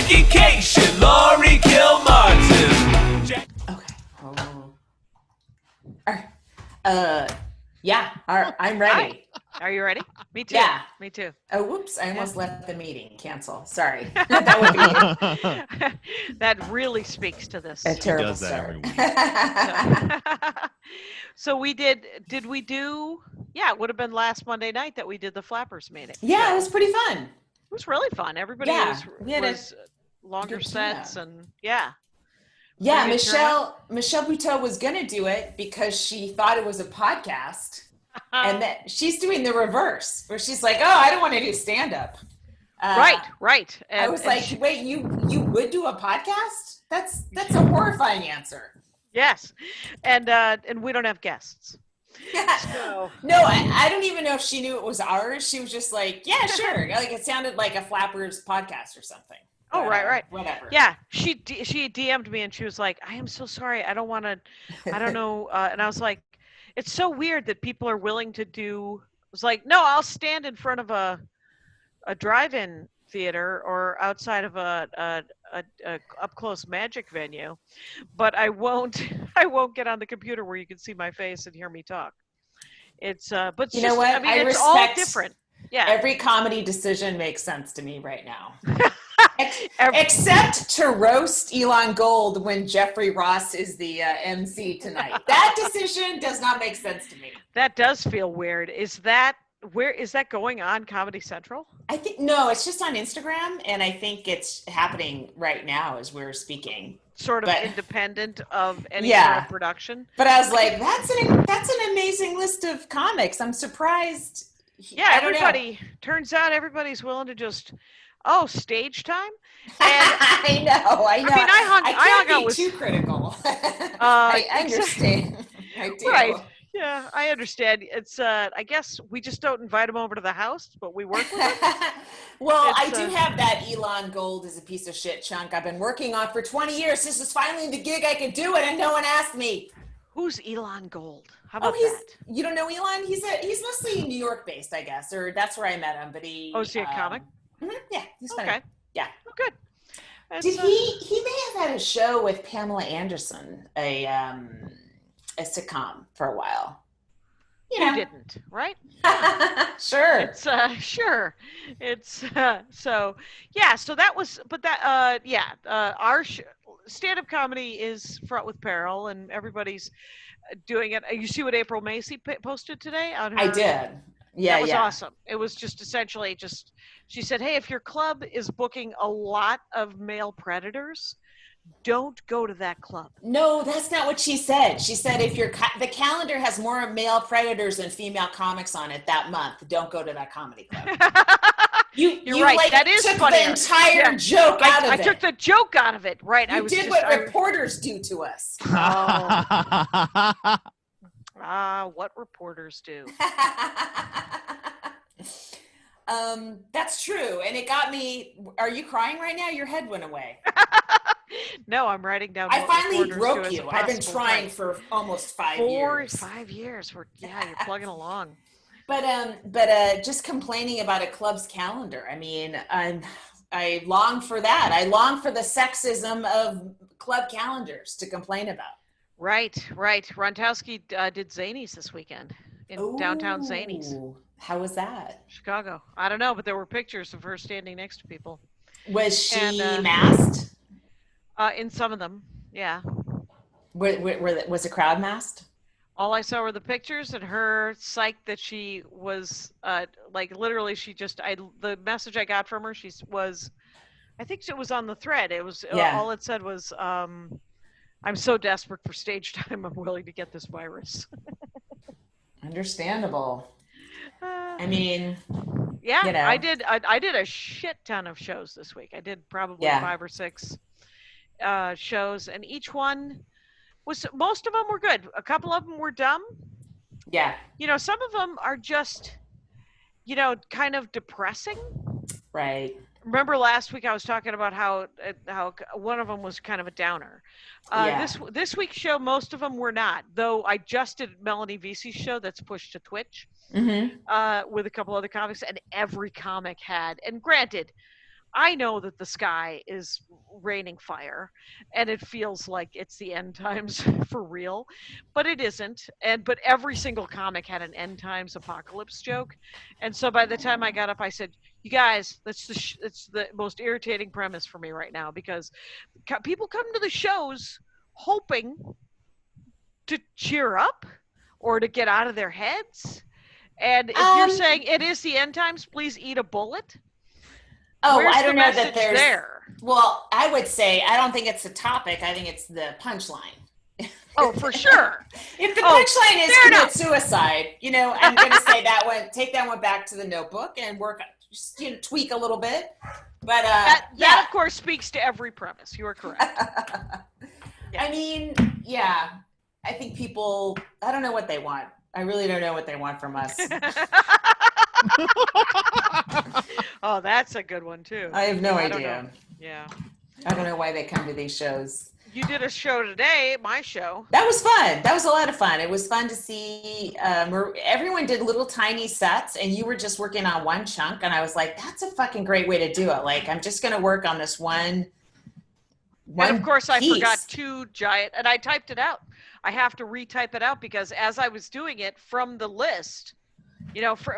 Education, Laurie Kilmartin. Okay. Yeah, I'm ready. Are you ready? Me too. Yeah. Me too. Oh, whoops. I almost left the meeting. Cancel. Sorry. That would be That really speaks to this. a terrible does that start. every week. So we did we do, yeah, it would have been last Monday night that we did the Flappers meeting. Yeah, it was pretty fun. It was really fun. Everybody We had was longer good sets turnout. and yeah. Yeah, Pretty good turnout. Michelle Buteau was going to do it because she thought it was a podcast. And then she's doing the reverse where she's like, oh, I don't want to do stand-up. Right. I was like, wait, you would do a podcast? That's a horrifying answer. Yes. And we don't have guests. So. No, I don't even know if she knew it was ours. She was just like, yeah, sure. Like it sounded like a Flappers podcast or something. Oh, right. Whatever. Yeah, she DM'd me and she was like, I am so sorry. I don't know. And I was like, it's so weird that people are willing to do. I was like, no, I'll stand in front of a drive-in theater or outside of a up-close magic venue, but I won't get on the computer where you can see my face and hear me talk. It's but you know what? I mean, I it's all respect different. Yeah. Every comedy decision makes sense to me right now. Except to roast Elon Gold when Jeffrey Ross is the MC tonight. That decision does not make sense to me. That does feel weird. Where is that going on Comedy Central? I think no, it's just on Instagram, and I think it's happening right now as we're speaking. Sort of independent of any sort of production. But I was like, that's an amazing list of comics. I'm surprised. Yeah, turns out everybody's willing to just stage time. And I know. I mean, I hung out with too critical. I understand. I do. Right. Yeah, I understand. It's I guess we just don't invite them over to the house, but we work with them. Well, I do have that Elon Gold is a piece of shit chunk I've been working on for 20 years. This is finally the gig I could do it, and no one asked me. Who's Elon Gold? How about that? You don't know Elon? He's mostly New York based, I guess, or that's where I met him. But is he a comic? Yeah, he's funny. Okay. Yeah. Oh, good. Did he may have had a show with Pamela Anderson, a sitcom for a while. You didn't, right? Sure. It's sure. It's so yeah. So that was, but that our stand-up comedy is fraught with peril, and everybody's doing it. You see what April Macy posted today on her? I did. Yeah, that was awesome. It was just essentially she said, hey, if your club is booking a lot of male predators, don't go to that club. No, that's not what she said. She said if the calendar has more male predators than female comics on it that month, don't go to that comedy club. You're right. Like, that is took funnier. The entire joke out of it. I took the joke out of it. Right. You did what reporters do to us. What reporters do. That's true. And it got me. Are you crying right now? Your head went away. No, I'm writing down. I finally broke you. I've been trying for almost 5 years. 5 years. You're plugging along. But just complaining about a club's calendar. I mean, I long for that. I long for the sexism of club calendars to complain about. Right. Rontowski did Zanies this weekend in downtown Zanies. How was that? Chicago. I don't know, but there were pictures of her standing next to people. Was she masked? In some of them, yeah. Was the crowd masked? All I saw were the pictures and her psyched that she was literally the message I got from her, I think it was on the thread. It was all it said was, I'm so desperate for stage time, I'm willing to get this virus. Understandable. I mean, yeah, you know. I did a shit ton of shows this week. I did probably 5 or 6 shows, and each one most of them were good. A couple of them were dumb. Yeah. Some of them are just, kind of depressing. Right. Remember last week I was talking about how one of them was kind of a downer. This week's show, most of them were not. Though I just did Melanie Vesey's show that's pushed to Twitch with a couple other comics, and every comic had. And granted, I know that the sky is raining fire and it feels like it's the end times for real, but it isn't. But every single comic had an end times apocalypse joke. And so by the time I got up, I said, you guys, it's the most irritating premise for me right now, because people come to the shows hoping to cheer up or to get out of their heads. And if you're saying it is the end times, please eat a bullet. Oh, Where's I don't the know that message there's there? Well, I would say I don't think it's the topic. I think it's the punchline. Oh, for sure. If the punchline is commit enough. suicide, I'm going to say that one. Take that one back to the Notebook and work, just tweak a little bit. But that of course speaks to every premise. You are correct. Yeah. I mean, yeah, I think people. I don't know what they want. I really don't know what they want from us. Oh, that's a good one too. I have no idea. Yeah. I don't know why they come to these shows. You did a show today, my show. That was fun. That was a lot of fun. It was fun to see. Everyone did little tiny sets, and you were just working on one chunk. And I was like, that's a fucking great way to do it. Like, I'm just going to work on this one. And of course, I piece. forgot two giant, and I typed it out. I have to retype it out because as I was doing it from the list,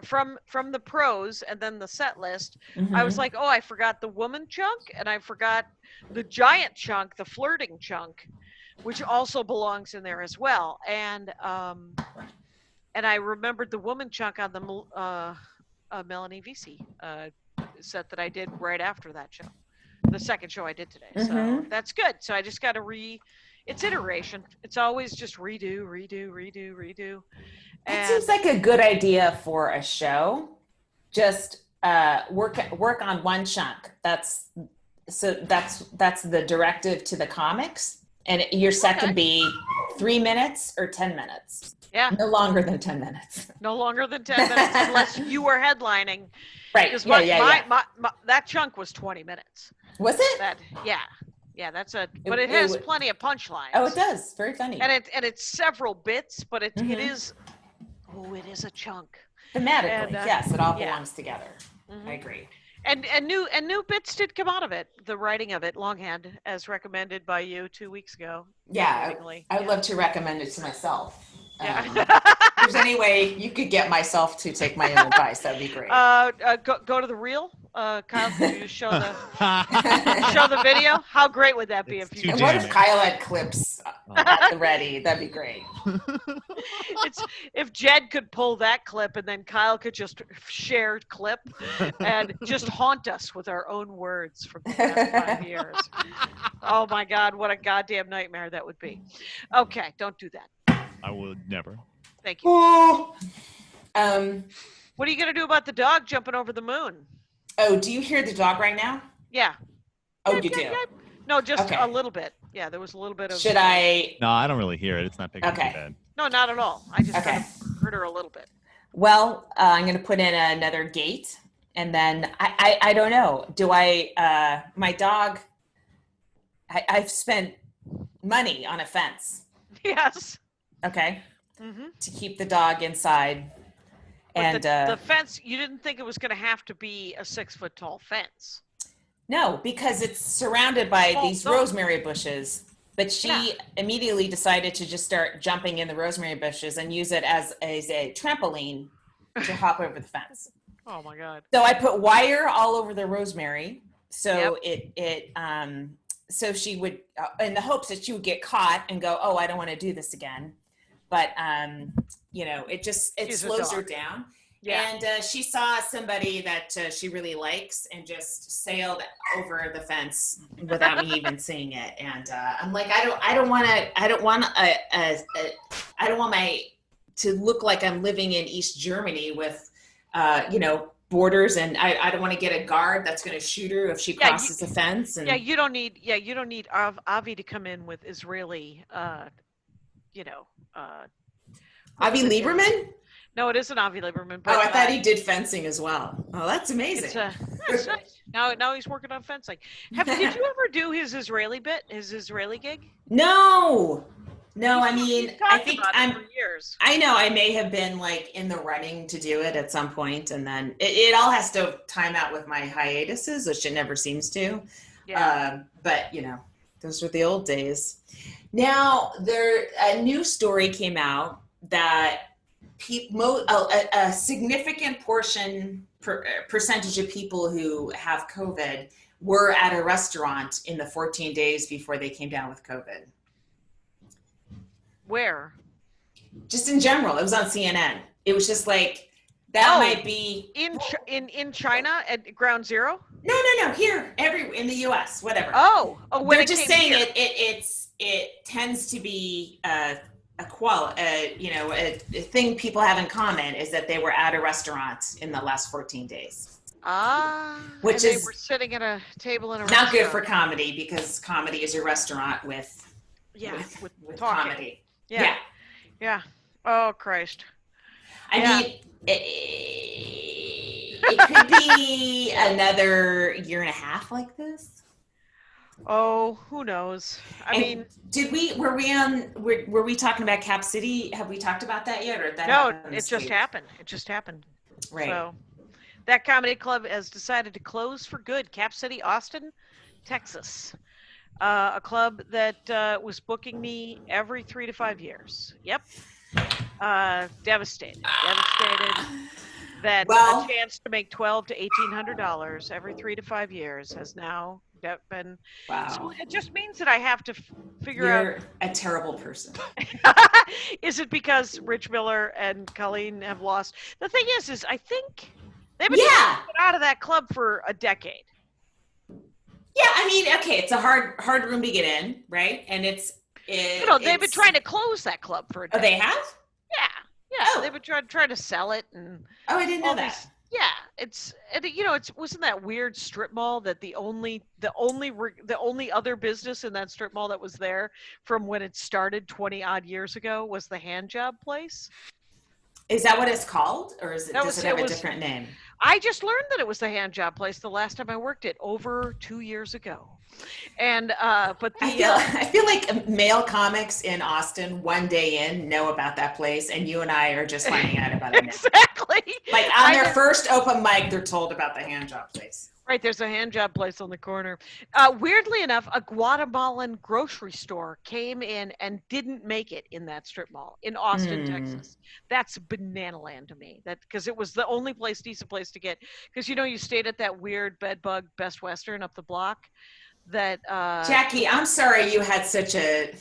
from the pros and then the set list, I was like, oh, I forgot the woman chunk, and I forgot the giant chunk, the flirting chunk, which also belongs in there as well. And I remembered the woman chunk on the Melanie Vesey set that I did right after that show, the second show I did today. So that's good. So I just got to it's iteration. It's always just redo. It seems like a good idea for a show. Just work on one chunk. That's the directive to the comics, and your set can be 3 minutes or 10 minutes. Yeah, no longer than 10 minutes. No longer than 10 minutes, unless you were headlining. Right. That chunk was 20 minutes. Was it? Yeah, that's but it has plenty of punchlines. Oh, it does. Very funny. And it's several bits, but it is a chunk. Thematically, yes, it all belongs together. I agree. And new bits did come out of it. The writing of it longhand, as recommended by you 2 weeks ago. Yeah, I would love to recommend it to myself. Yeah. If there's any way you could get myself to take my own advice, that'd be great. Go to the reel. Kyle, could you show the video? How great would that be if you? And what if Kyle had clips at the ready? That'd be great. If Jed could pull that clip and then Kyle could just share clip and just haunt us with our own words from the past 5 years. Oh my God, what a goddamn nightmare that would be. Okay, don't do that. I would never. Thank you. Oh. What are you gonna do about the dog jumping over the moon? Oh, do you hear the dog right now? Yeah. Oh, you do? No, just a little bit. Yeah, there was a little bit of. Should I? No, I don't really hear it. It's not picking up too bad. No, not at all. I just kind of heard her a little bit. Well, I'm going to put in another gate, and then I don't know. Do I? My dog. I've spent money on a fence. Yes. Okay. To keep the dog inside. But and the fence, you didn't think it was going to have to be a 6 foot tall fence. No, because it's surrounded by these rosemary bushes. But she immediately decided to just start jumping in the rosemary bushes and use it as a trampoline to hop over the fence. Oh my God. So I put wire all over the rosemary. So so she would, in the hopes that she would get caught and go, oh, I don't want to do this again. But, it slows her down. Yeah. And she saw somebody that she really likes and just sailed over the fence without me even seeing it. And I'm like, I don't want to look like I'm living in East Germany with, borders, and I don't want to get a guard that's going to shoot her if she crosses the fence. And you don't need Avi to come in with Israeli, Avi Lieberman? No, it isn't Avi Lieberman. But, I thought he did fencing as well. Oh, that's amazing. That's nice. Now he's working on fencing. Did you ever do his Israeli bit, his Israeli gig? No. No, I mean, He's I talked think about it for years. I know I may have been like in the running to do it at some point, and then it all has to time out with my hiatuses, which it never seems to. Yeah. But you know, those were the old days. Now a new story came out that a significant percentage of people who have COVID were at a restaurant in the 14 days before they came down with COVID. Where? Just in general, it was on CNN. It was just like that might be in China at Ground Zero. No. Here, in the U.S., whatever. When they're just saying here. it tends to be a thing people have in common is that they were at a restaurant in the last 14 days. Which they were sitting at a table in a restaurant. Not good for comedy, because comedy is a restaurant with comedy. Yeah. Oh Christ. I mean, it could be another year and a half like this. Oh, who knows? Were we talking about Cap City? Have we talked about that yet, or that? No, it just happened. Right. So that comedy club has decided to close for good. Cap City, Austin, Texas. A club that was booking me every 3 to 5 years. Yep. Devastated. That a chance to make $1,200 to $1,800 every 3 to 5 years has now been. Wow. So it just means that I have to figure out. You're a terrible person. Is it because Rich Miller and Colleen have lost? The thing is I think they've been out of that club for a decade. Yeah, I mean, okay, it's a hard room to get in, right? And they've been trying to close that club for a decade. Oh, they have? Yeah. Oh. They've been trying to sell it, and I didn't know that. It wasn't that weird strip mall that the only other business in that strip mall that was there from when it started 20 odd years ago was the hand job place. Is that what it's called, or does it have a different name? I just learned that it was the hand job place the last time I worked it over 2 years ago. And I feel like male comics in Austin one day in know about that place, and you and I are just finding out about it now. Exactly. Like on their first open mic, they're told about the hand job place. Right, there's a hand job place on the corner. Weirdly enough, a Guatemalan grocery store came in and didn't make it in that strip mall in Austin, Texas. That's banana land to me. Because it was the only decent place to get. Because you stayed at that weird bedbug Best Western up the block. That Jackie, I'm sorry you had such a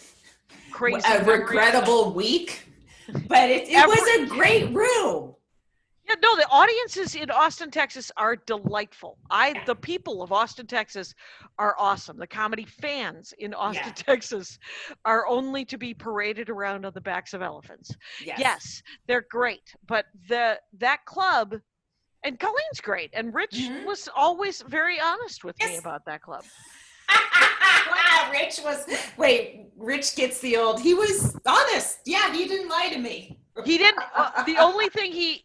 regrettable week, but it was a great room. Yeah, no, the audiences in Austin, Texas are delightful. The people of Austin, Texas are awesome. The comedy fans in Austin, Texas are only to be paraded around on the backs of elephants. Yes, they're great. But that club, and Colleen's great, and Rich was always very honest with me about that club. Rich gets the old, he was honest. Yeah, he didn't lie to me. He didn't. The only thing he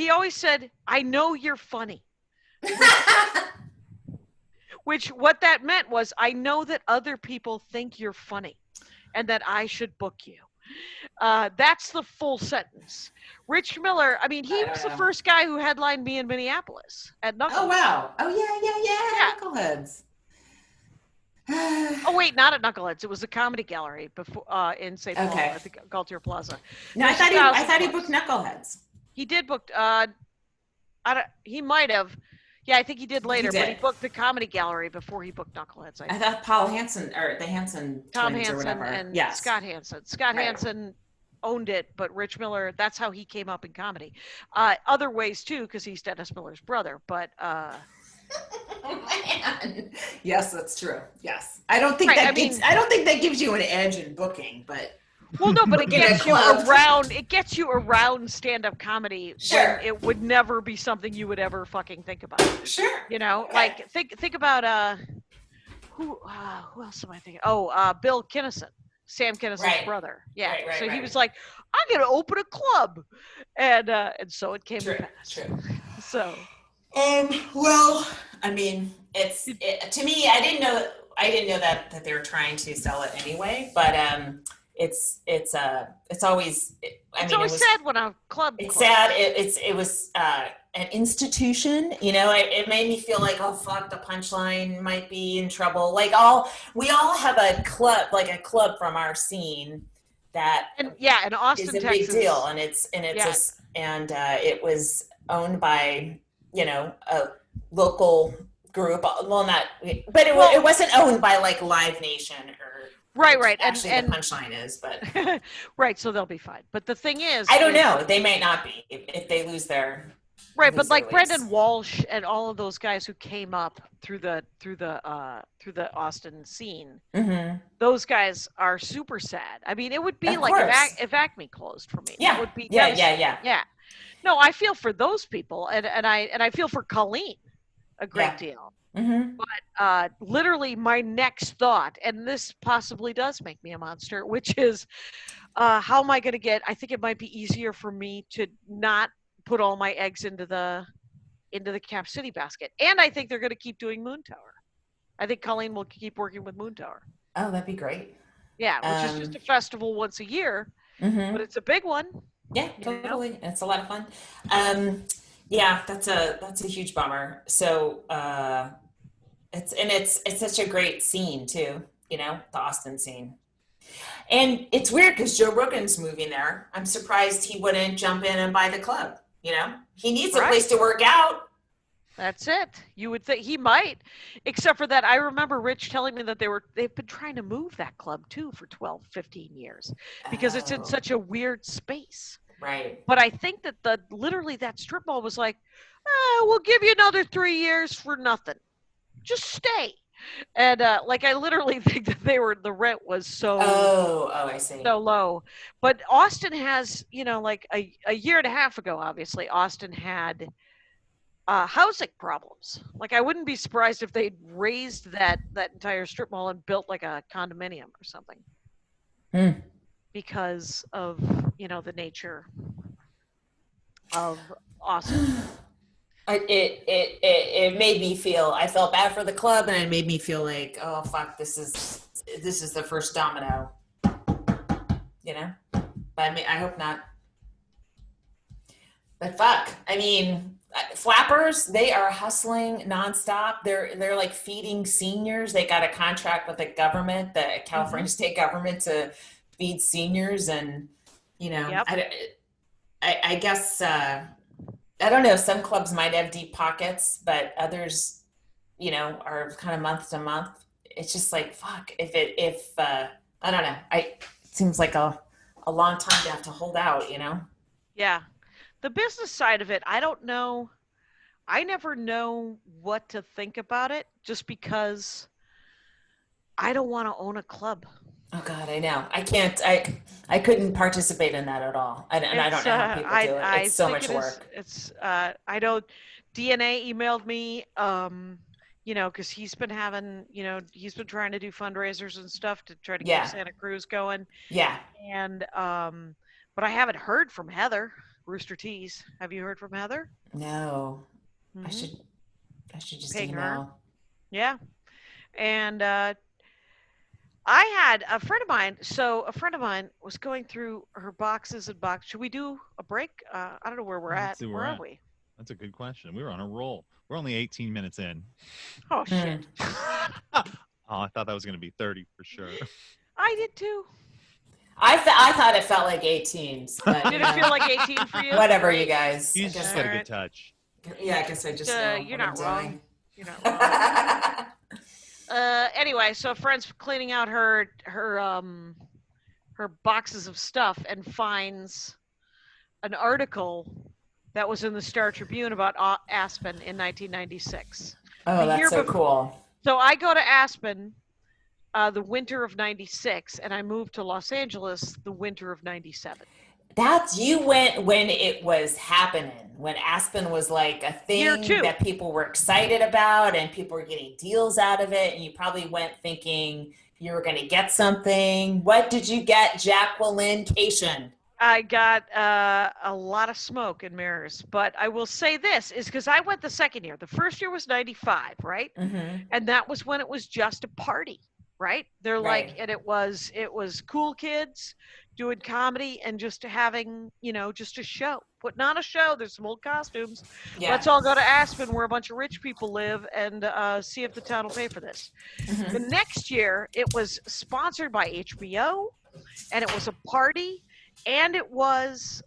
always said, "I know you're funny." Which what that meant was, I know that other people think you're funny, and that I should book you. That's the full sentence. Rich Miller, he was the first guy who headlined me in Minneapolis at Knuckleheads. Oh, wow. Oh, yeah. Knuckleheads. Oh, wait, not at Knuckleheads. It was a comedy gallery before in St. Paul at the Gaultier Plaza. No, I thought he booked Knuckleheads. He did book, he might have. Yeah, I think he did later, but he booked the comedy gallery before he booked Knuckleheads. I thought Paul Hansen, or the Hansen Tom twins Hansen or whatever. And Scott Hansen. Scott Hansen owned it, but Rich Miller, that's how he came up in comedy. Other ways too, because he's Dennis Miller's brother, but man. Yes, that's true. Yes. I don't think that gives you an edge in booking, but well, no, but it gets you around stand-up comedy when it would never be something you would ever fucking think about. Sure. Like think about who else am I thinking? Bill Kinnison, Sam Kinnison's brother. Yeah. Right, he was like, I'm gonna open a club, and so it came to pass. True. So. Well, to me, I didn't know. I didn't know that they were trying to sell it anyway, but it's always, I It's mean, always sad when a club. it's closes. sad. It was an institution, you know. It made me feel like, oh fuck, the Punchline might be in trouble. Like we all have a club, like a club from our scene that And yeah, in Austin, is a Texas. big deal, and it was owned by, you know, a local group. Well, not, but it wasn't owned by like Live Nation or Right. Actually, And the Punchline is, but right, so they'll be fine. But the thing is, I don't know. They might not be if they lose their. right, but like lease. Brendan Walsh and all of those guys who came up through the Austin scene, Mm-hmm. those guys are super sad. I mean, it would be Of like course. if Acme closed for me. Yeah. It would be Yeah. Yeah. No, I feel for those people, and I feel for Colleen a great deal. Mm-hmm. But literally, my next thought, and this possibly does make me a monster, which is, how am I going to get? I think it might be easier for me to not put all my eggs into the Cap City basket, and I think they're going to keep doing Moon Tower. I think Colleen will keep working with Moon Tower. Oh, that'd be great. Yeah, which is just a festival once a year, Mm-hmm. but it's a big one. Yeah, totally. It's a lot of fun. Yeah, that's a huge bummer. So it's such a great scene too, you know, the Austin scene. And it's weird because Joe Rogan's moving there. I'm surprised he wouldn't jump in and buy the club. You know, he needs a place to work out. That's it. You would think he might, except for that. I remember Rich telling me that they've been trying to move that club too for 12, 15 years because it's in such a weird space. Right. But I think that literally that strip mall was like, we'll give you another 3 years for nothing. Just stay. And like I literally think that the rent was so I see. so low. But Austin has, you know, like a year and a half ago, obviously, Austin had housing problems. Like I wouldn't be surprised if they'd raised that entire strip mall and built like a condominium or something. Because of, you know, the nature of Austin. It made me feel, I felt bad for the club, and it made me feel like, oh fuck, this is the first domino, you know. But I mean, I hope not. But fuck, I mean, Flappers, they are hustling nonstop. They're like feeding seniors. They got a contract with the government, the California state government, to feed seniors, and you know, I guess. I don't know. Some clubs might have deep pockets, but others, you know, are kind of month to month. It's just like, fuck, if I don't know. It seems like a long time to have to hold out, you know? Yeah. The business side of it, I don't know. I never know what to think about it just because I don't want to own a club. Oh God, I know. I can't. I couldn't participate in that at all, and I don't know how people do it. It's so much work. I know. DNA emailed me, you know, because he's been having, you know, he's been trying to do fundraisers and stuff to try to keep Santa Cruz going. Yeah. And but I haven't heard from Heather Rooster Teeth. Have you heard from Heather? No. I should just Ping email. her. Yeah. And I had a friend of mine. So a friend of mine was going through her boxes and boxes. Should we do a break? I don't know where we're at. Where are we? That's a good question. We were on a roll. We're only 18 minutes in. Oh, shit. Oh, I thought that was going to be 30 for sure. I did too. I thought it felt like 18. But, did it feel like 18 for you? Whatever, you guys. You just got a good touch. Yeah, I guess I just know you're what not I'm wrong. doing. You're not wrong. Anyway, so a friend's cleaning out her boxes of stuff and finds an article that was in the Star Tribune about Aspen in 1996. Oh, that's so cool. So I go to Aspen the winter of 96, and I moved to Los Angeles the winter of 97. You went when it was happening, when Aspen was like a thing that people were excited about and people were getting deals out of it. And you probably went thinking you were going to get something. What did you get, Jacqueline Cation? I got a lot of smoke and mirrors, but I will say this is because I went the second year. The first year was 95, right? Mm-hmm. And that was when it was just a party, right? They're Right. like, and it was cool kids doing comedy and just having, just a show. Putting on a show. There's some old costumes. Yeah. Let's all go to Aspen where a bunch of rich people live and see if the town will pay for this. Mm-hmm. The next year, it was sponsored by HBO, and it was a party. And it was,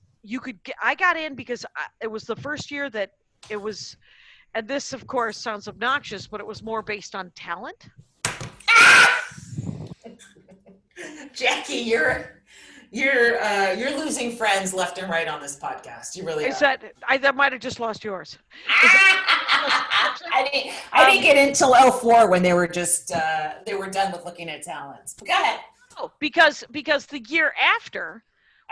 I got in because it was the first year that it was, and this of course sounds obnoxious, but it was more based on talent. Jackie, you're losing friends left and right on this podcast. You really are. That might have just lost yours. I didn't get in till 04 when they were just they were done with looking at talents. But go ahead. Oh, because the year after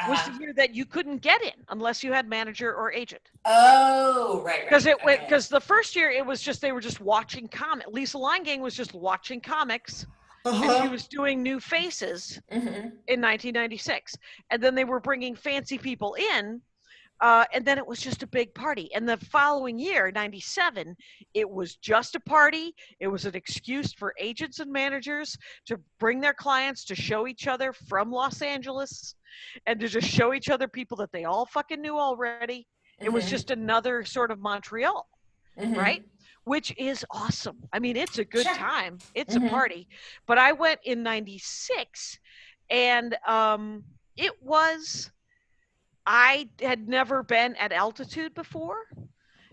was the year that you couldn't get in unless you had manager or agent. Oh, right. Because the first year it was just they were just watching comics. Lisa Langang was just watching comics, and she was doing new faces in 1996, and then they were bringing fancy people in, and then it was just a big party. And the following year, 97, it was just a party. It was an excuse for agents and managers to bring their clients to show each other from Los Angeles and to just show each other people that they all fucking knew already. It was just another sort of Montreal, right? Which is awesome. I mean, it's a good time. It's a party. But I went in 96, and I had never been at altitude before.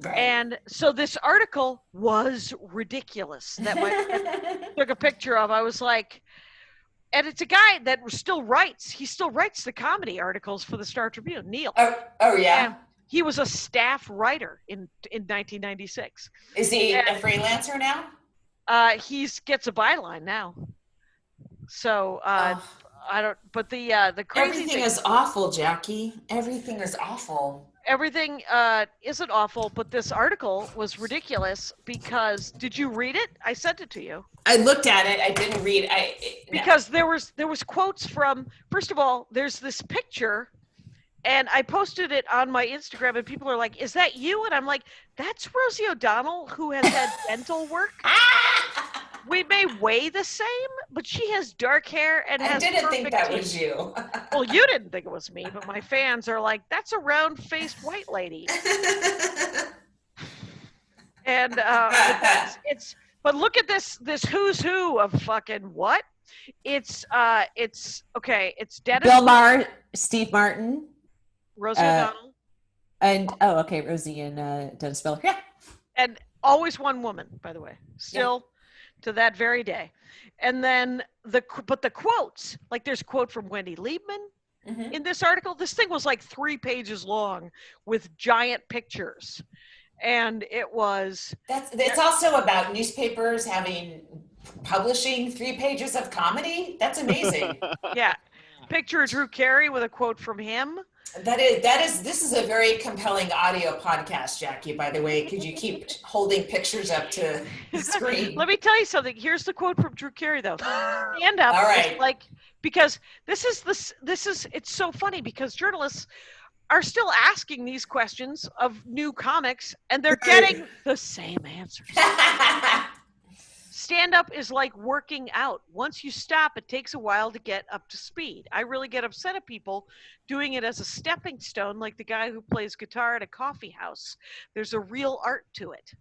Right. And so this article was ridiculous that my took a picture of. I was like, and it's a guy that still writes. He still writes the comedy articles for the Star Tribune, Neil. Oh yeah. And he was a staff writer in 1996. Is he a freelancer now? He gets a byline now. So I don't. But the crazy Everything thing is awful, Jackie. Everything is awful. Everything isn't awful, but this article was ridiculous because did you read it? I sent it to you. I looked at it. I didn't read. Because there was quotes from. First of all, there's this picture, and I posted it on my Instagram, and people are like, "Is that you?" And I'm like, "That's Rosie O'Donnell, who has had dental work." We may weigh the same, but she has dark hair and has I didn't think perfect that teeth. was you. Well, you didn't think it was me, but my fans are like, "That's a round-faced white lady." And but look at this who's who of fucking what? It's okay. It's Dennis, Bill Maher, Steve Martin, Rosie O'Donnell, and Rosie and Dennis Miller. Yeah. and always one woman, by the way, still to that very day. And then the quotes, like there's a quote from Wendy Liebman in this article. This thing was like 3 pages long with giant pictures. And it was... It's also about newspapers publishing 3 pages of comedy. That's amazing. Yeah. Picture of Drew Carey with a quote from him. This is a very compelling audio podcast, Jackie, by the way. Could you keep holding pictures up to the screen? Let me tell you something. Here's the quote from Drew Carey, though. Stand up. All right. Like, because it's so funny because journalists are still asking these questions of new comics and they're getting the same answers. Stand-up is like working out. Once you stop, it takes a while to get up to speed. I really get upset at people doing it as a stepping stone, like the guy who plays guitar at a coffee house. There's a real art to it.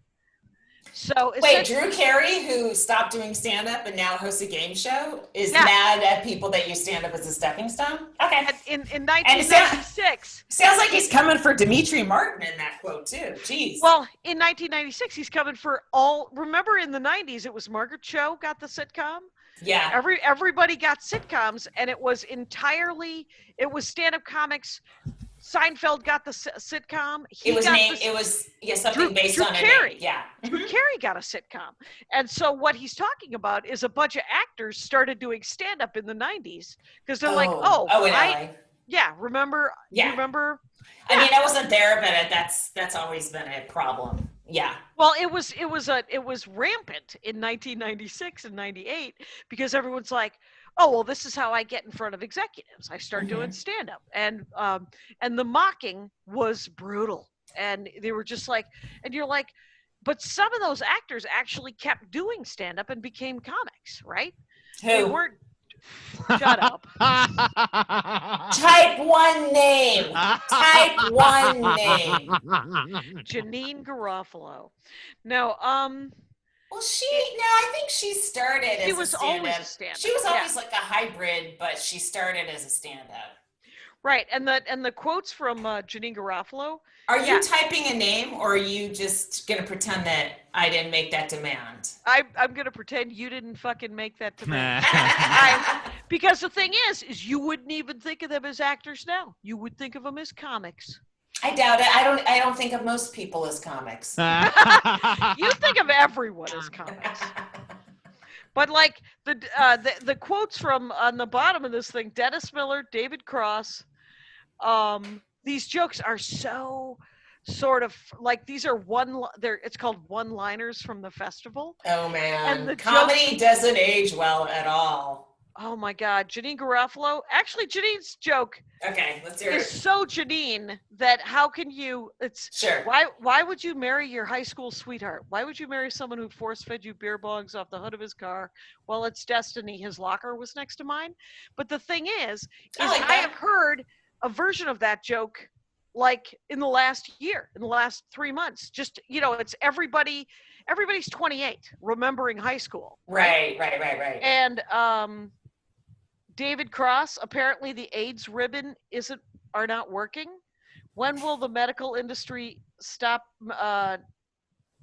So wait, Drew Carey, who stopped doing stand-up and now hosts a game show, is mad at people that use stand-up as a stepping stone? Okay. In 1996. Sounds like he's coming for Dimitri Martin in that quote, too. Jeez. Well, in 1996, he's coming for remember in the 90s, it was Margaret Cho got the sitcom? Yeah. Everybody got sitcoms, and it was stand-up comics. Seinfeld got the sitcom. Something based on Carey. it. Yeah. Drew Carey got a sitcom. And so what he's talking about is a bunch of actors started doing stand-up in the 90s because they're like, in LA. Yeah, remember? Yeah. You remember? I mean, I wasn't there, but that's always been a problem. Yeah. Well, it was rampant in 1996 and 98 because everyone's like, oh, well, this is how I get in front of executives. I start doing stand-up. And the mocking was brutal. And they were just like, and you're like, but some of those actors actually kept doing stand-up and became comics, right? They Who? weren't. Shut up. Type one name. Type one name. Janine Garofalo. No, Well, I think she started she as was a stand-up. always a stand-up. She was always like a hybrid, but she started as a stand-up. Right, and the quotes from Janine Garofalo. Are you typing a name, or are you just gonna pretend that I didn't make that demand? I'm gonna pretend you didn't fucking make that demand. Because the thing is you wouldn't even think of them as actors now. You would think of them as comics. I doubt it. I don't think of most people as comics. You think of everyone as comics. But like the quotes from on the bottom of this thing, Dennis Miller, David Cross, these jokes are so sort of like these are it's called one-liners from the festival. Oh man, and the comedy doesn't age well at all. Oh my God, Janine Garofalo. Actually, Janine's joke. Okay, let's hear is it. so Janine that how can you? It's sure. Why would you marry your high school sweetheart? Why would you marry someone who force-fed you beer bongs off the hood of his car? Well, it's destiny. His locker was next to mine. But the thing is I have heard a version of that joke like in the last year, in the last 3 months. Just it's everybody's 28, remembering high school. Right. And David Cross, apparently the AIDS ribbon are not working. When will the medical industry stop?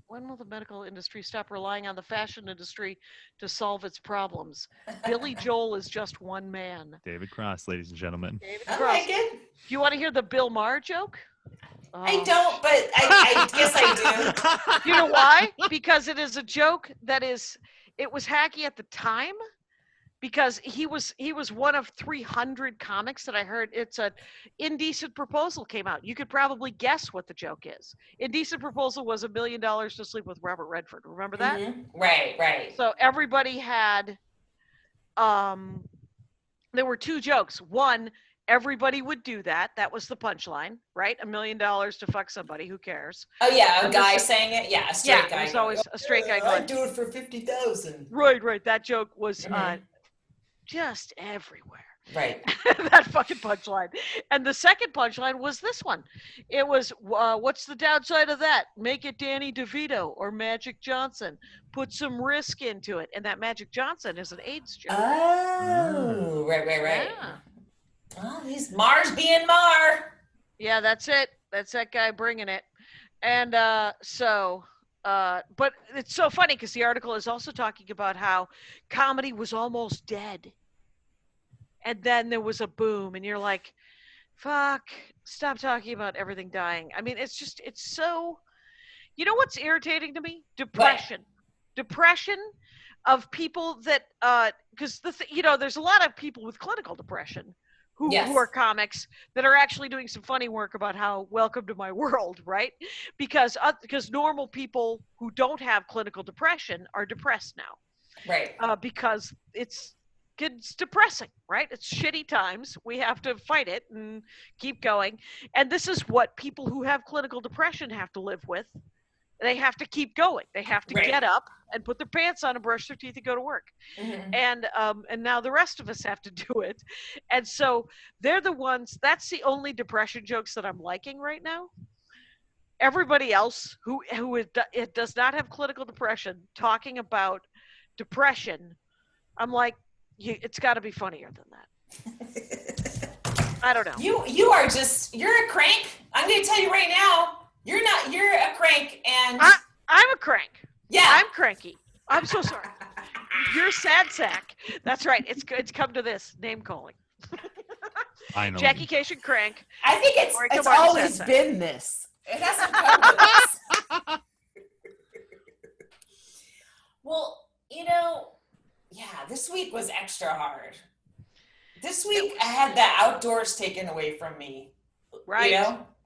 When will the medical industry stop relying on the fashion industry to solve its problems? Billy Joel is just one man. David Cross, ladies and gentlemen. I like it. Do you want to hear the Bill Maher joke? I don't, but I guess I do. You know why? Because it is a joke it was hacky at the time. Because he was one of 300 comics that I heard. It's a Indecent Proposal came out. You could probably guess what the joke is. Indecent Proposal was $1 million to sleep with Robert Redford. Remember that? Mm-hmm. Right. So everybody had, there were two jokes. One, everybody would do that. That was the punchline, right? $1 million to fuck somebody. Who cares? Oh yeah, a guy saying it. Yeah, a straight guy. It was always a straight guy going. I'd do it for $50,000. Right. That joke was just everywhere. Right. That fucking punchline. And the second punchline was this one. It was, what's the downside of that? Make it Danny DeVito or Magic Johnson. Put some risk into it. And that Magic Johnson is an AIDS joke. Oh, right. Yeah. Oh, he's Maher's being Maher. Yeah, that's it. That's that guy bringing it. And but it's so funny because the article is also talking about how comedy was almost dead. And then there was a boom, and you're like, fuck, stop talking about everything dying. I mean, it's so, you know what's irritating to me? Depression. What? Depression of people that, because there's a lot of people with clinical depression who are comics that are actually doing some funny work about how welcome to my world, right? Because normal people who don't have clinical depression are depressed now. Right. Because it's depressing, right? It's shitty times. We have to fight it and keep going. And this is what people who have clinical depression have to live with. They have to keep going. They have to get up and put their pants on and brush their teeth and go to work. Mm-hmm. And now the rest of us have to do it. And so they're the ones, that's the only depression jokes that I'm liking right now. Everybody else who it does not have clinical depression talking about depression, I'm like, it's got to be funnier than that. I don't know. You're a crank. I'm going to tell you right now. You're a crank, and I'm a crank. Yeah, I'm cranky. I'm so sorry. You're a sad sack. That's right. It's come to this name calling. Finally. Jackie Cation crank. I think it's always been this. It hasn't come to this. Well, this week was extra hard. This week I had the outdoors taken away from me. Right.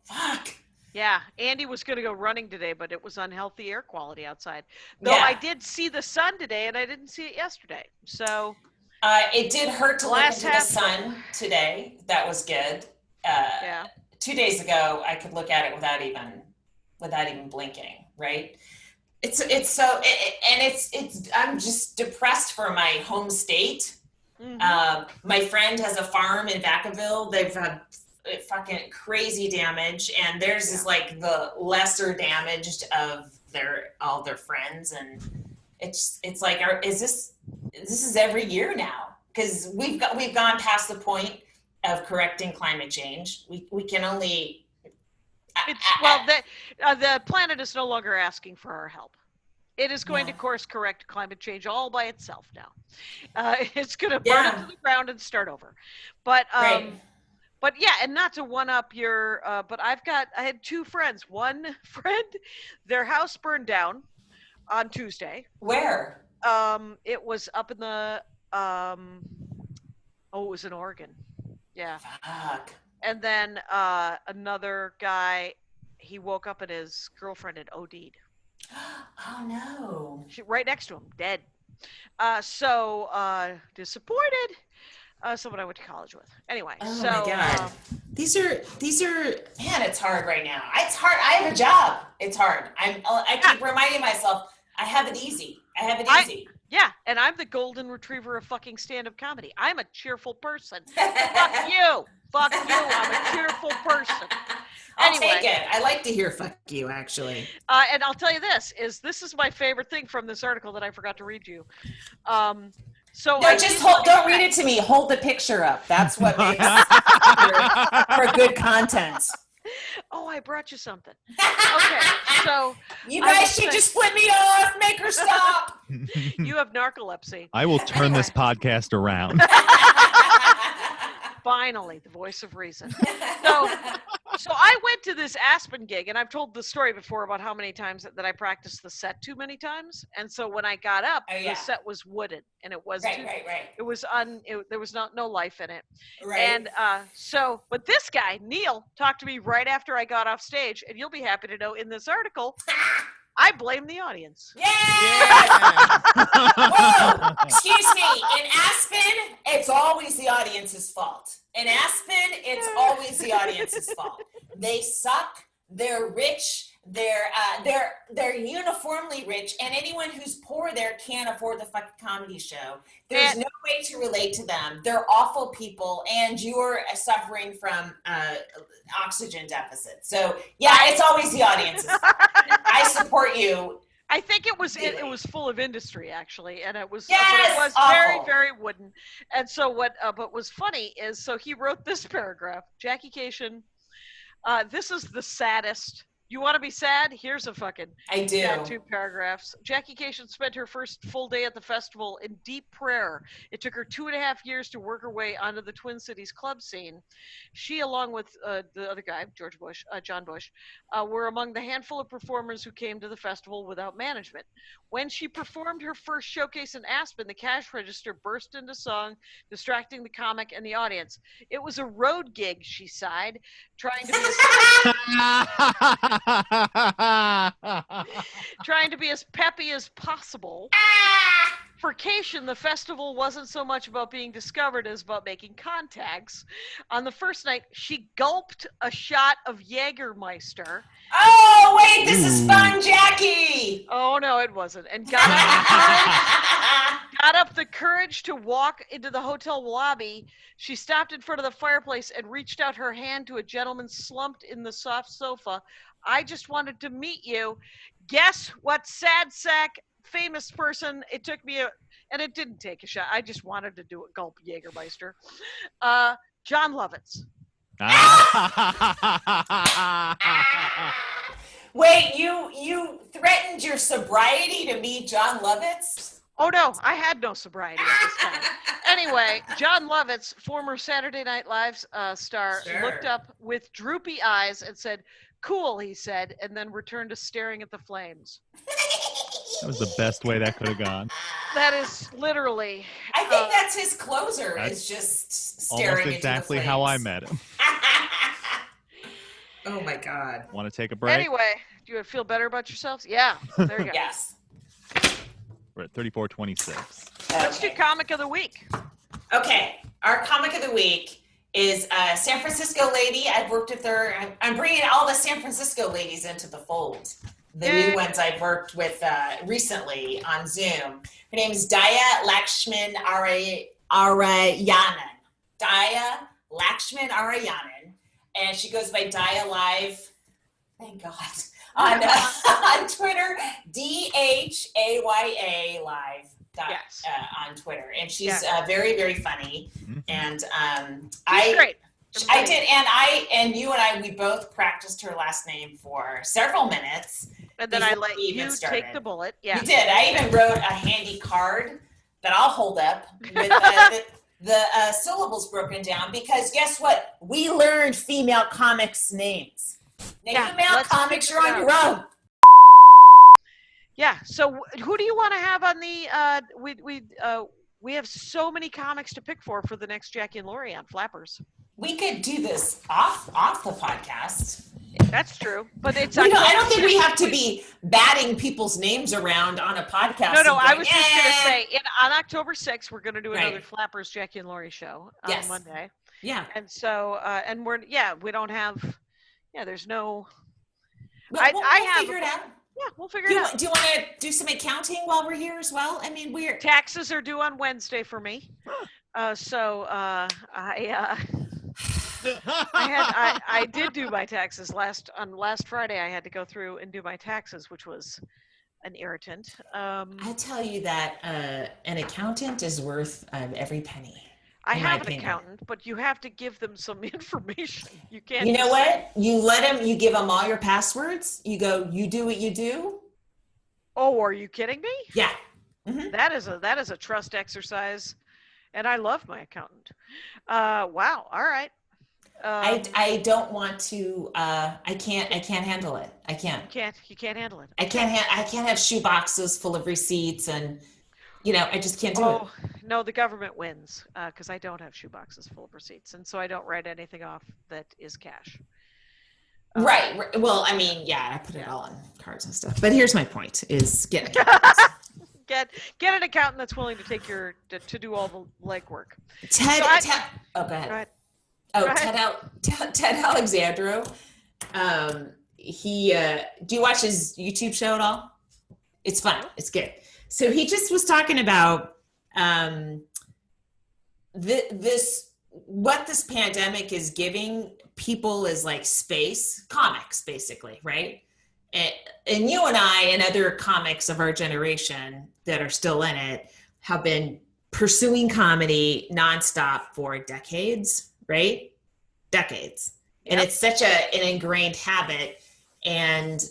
Fuck. Yeah, Andy was going to go running today, but it was unhealthy air quality outside. Though I did see the sun today, and I didn't see it yesterday. So It did hurt to look Glass into the half sun today. That was good. Yeah. 2 days ago, I could look at it without even blinking. Right? It's I'm just depressed for my home state. Mhm. My friend has a farm in Vacaville. They've had fucking crazy damage, and theirs is like the lesser damaged of all their friends, and it's like, this is every year now, because we've gone past the point of correcting climate change. We can only The planet is no longer asking for our help. It is going to course correct climate change all by itself now. It's going to burn it to the ground and start over. But right. but yeah, and not to one up your, but I had two friends. One friend, their house burned down on Tuesday. Where? It was up in the, it was in Oregon. Yeah. Fuck. And then another guy, he woke up and his girlfriend had OD'd. Oh no. Right next to him, dead. So disappointed. Someone I went to college with. Anyway, oh my God. These are man, it's hard right now. It's hard. I have a job. It's hard. I keep reminding myself I have it easy. I have it easy. Yeah, and I'm the golden retriever of fucking stand-up comedy. I'm a cheerful person. Fuck you. Fuck you. I'm a cheerful person. I'll take it. I like to hear fuck you, actually. And I'll tell you this is my favorite thing from this article that I forgot to read you. So no, don't read it to me. Hold the picture up. That's what makes for good content. Oh, I brought you something. Okay, so you guys should just flip me off. Make her stop. You have narcolepsy. I will turn this podcast around. Finally, the voice of reason. So I went to this Aspen gig, and I've told the story before about how many times that I practiced the set too many times. And so when I got up, the set was wooden, and it was right. It was there was no life in it. Right. And but this guy Neil talked to me right after I got off stage, and you'll be happy to know in this article, I blame the audience. Yeah. Whoa! Excuse me. In Aspen, it's always the audience's fault. In Aspen, it's always the audience's fault. They suck. They're rich. They're uniformly rich, and anyone who's poor there can't afford the fucking comedy show. There's no way to relate to them. They're awful people, and you're suffering from oxygen deficit. So yeah, it's always the audience's fault. I support you. I think it was full of industry actually, and it was awful. very, very wooden. And so but was funny is so he wrote this paragraph. Jackie Cation, this is the saddest. You want to be sad? Here's a fucking I do. 2 paragraphs. Jackie Cation spent her first full day at the festival in deep prayer. It took her 2.5 years to work her way onto the Twin Cities club scene. She, along with the other guy, John Bush, were among the handful of performers who came to the festival without management. When she performed her first showcase in Aspen, the cash register burst into song, distracting the comic and the audience. It was a road gig, she sighed, trying to be as peppy as possible. For Cation, the festival wasn't so much about being discovered as about making contacts. On the first night, she gulped a shot of Jägermeister. Oh, wait, this is fun, Jackie! Oh, no, it wasn't. And got up the courage to walk into the hotel lobby. She stopped in front of the fireplace and reached out her hand to a gentleman slumped in the soft sofa. I just wanted to meet you. Guess what sad sack famous person it took me and it didn't take a shot. I just wanted to do a gulp Jägermeister. John Lovitz. Wait, you threatened your sobriety to meet John Lovitz? Oh no, I had no sobriety at this time. Anyway, John Lovitz, former Saturday Night Live star, looked up with droopy eyes and said, "Cool," he said, and then returned to staring at the flames. That was the best way that could have gone. That is literally. I think that's his closer. Is just staring almost exactly into the how I flames. met him. Oh my God. Want to take a break? Anyway, do you feel better about yourselves? Yeah. There you go. Yes. We're at 34:26. Let's do comic of the week. Okay, our comic of the week is a San Francisco lady. I've worked with her. I'm bringing all the San Francisco ladies into the fold. The new ones I've worked with recently on Zoom. Her name is Dhaya Lakshiminarayanan. Dhaya Lakshiminarayanan. And she goes by Dhaya Live. Thank God. On Twitter, DHAYA Live. Yes. On Twitter, and she's very, very funny. And She's great. I did, and you and I, we both practiced her last name for several minutes. And then I let you take the bullet. Yeah, you did. I even wrote a handy card that I'll hold up with the syllables broken down, because guess what? We learned female comics names. Now, female comics, you're on your own. Yeah. So who do you want to have on the? We have so many comics to pick for the next Jackie and Laurie on Flappers. We could do this off the podcast. That's true, but it's. I don't think we have to be batting people's names around on a podcast. No. I was just going to say, on October 6th, we're going to do another Flappers Jackie and Laurie show on Monday. Yeah. And so, and we don't have. Yeah, there's no. We'll figure it out. Yeah, we'll figure it out. Do you want to do some accounting while we're here as well? I mean, taxes are due on Wednesday for me, I did do my taxes last Friday. I had to go through and do my taxes, which was an irritant. I tell you that an accountant is worth every penny. I have an accountant, but you have to give them some information. You can't. You know what? You give them all your passwords. You go, you do what you do. Oh, are you kidding me? Yeah. Mm-hmm. That is a trust exercise, and I love my accountant. Wow. All right. I don't want to. I can't handle it. I can't. You can't handle it. I can't have shoe boxes full of receipts and. I just can't do it. No, the government wins because I don't have shoeboxes full of receipts, and so I don't write anything off that is cash. Right. Well, I mean, I put it all on cards and stuff. But here's my point: is get an accountant. get an accountant that's willing to take to do all the legwork. Go ahead. Ted Alexandro. Do you watch his YouTube show at all? It's fun. It's good. So he just was talking about what this pandemic is giving people is like space, comics basically, right? And you and I and other comics of our generation that are still in it have been pursuing comedy nonstop for decades, right? Decades. Yep. And it's such an ingrained habit, and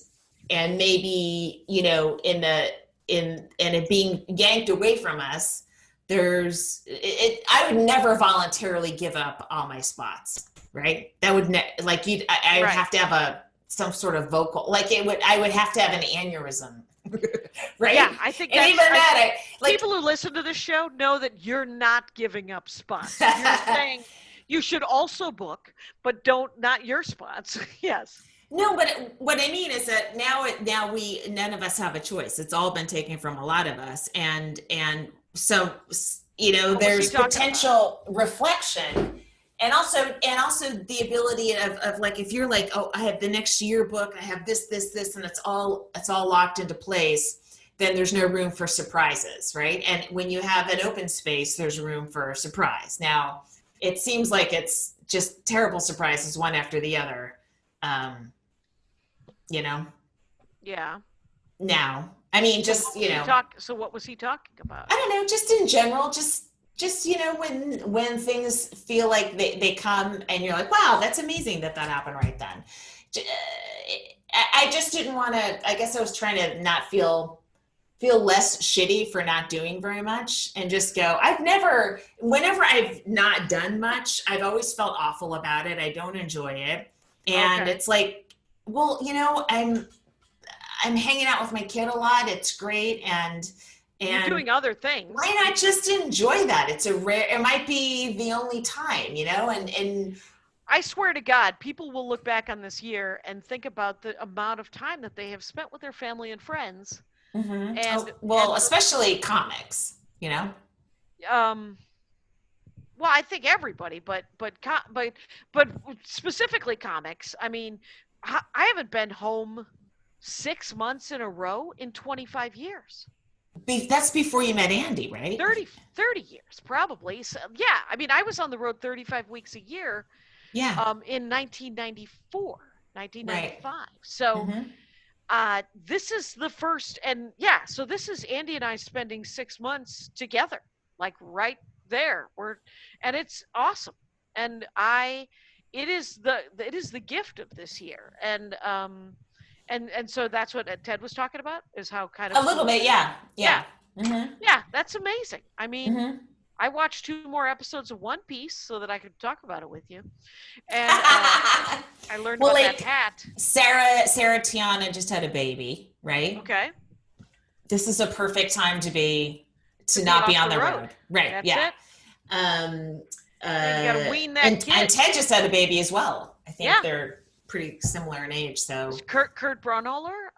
maybe, in it being yanked away from us, I would never voluntarily give up all my spots, right? That would I would have to have some sort of vocal, I would have to have an aneurysm, right? Yeah, I think and even that, people who listen to this show know that you're not giving up spots. You're saying you should also book, but not your spots. Yes. No, but what I mean is that now none of us have a choice. It's all been taken from a lot of us, and so there's potential reflection, and also the ability of if you're like, oh, I have the next year book, I have this, and it's all locked into place. Then there's no room for surprises, right? And when you have an open space, there's room for surprise. Now, it seems like it's just terrible surprises one after the other. Yeah. Now, I mean, just, So what was he talking about? I don't know, just in general, just when things feel like they come and you're like, wow, that's amazing that happened right then. I just didn't want to, I guess I was trying to not feel less shitty for not doing very much, and just go, whenever I've not done much, I've always felt awful about it. I don't enjoy it. And It's like, well, I'm hanging out with my kid a lot. It's great. And you're doing other things. Why not just enjoy that? It might be the only time, and I swear to God, people will look back on this year and think about the amount of time that they have spent with their family and friends. Mm-hmm. And especially comics, well, I think everybody, but specifically comics. I mean, I haven't been home 6 months in a row in 25 years. That's before you met Andy, right? 30 years, probably. So, yeah, I mean, I was on the road 35 weeks a year Yeah. in 1994, 1995. Right. So Mhm. this is the first, and so this is Andy and I spending 6 months together, like right there. And it's awesome. And it is the gift of this year. And so that's what Ted was talking about, is how kind of A little bit, yeah. Mhm. yeah, that's amazing. I mean, Mhm. I watched 2 more episodes of One Piece so that I could talk about it with you, and I learned Well, about like, that hat. Sarah Tiana just had a baby, right? Okay, This is a perfect time to be not be off on the the road. road. Right. That's yeah. it. Um You gotta wean that and kid. Ted just had a baby as well. I think Yeah. they're pretty similar in age, so Kurt Braunohler,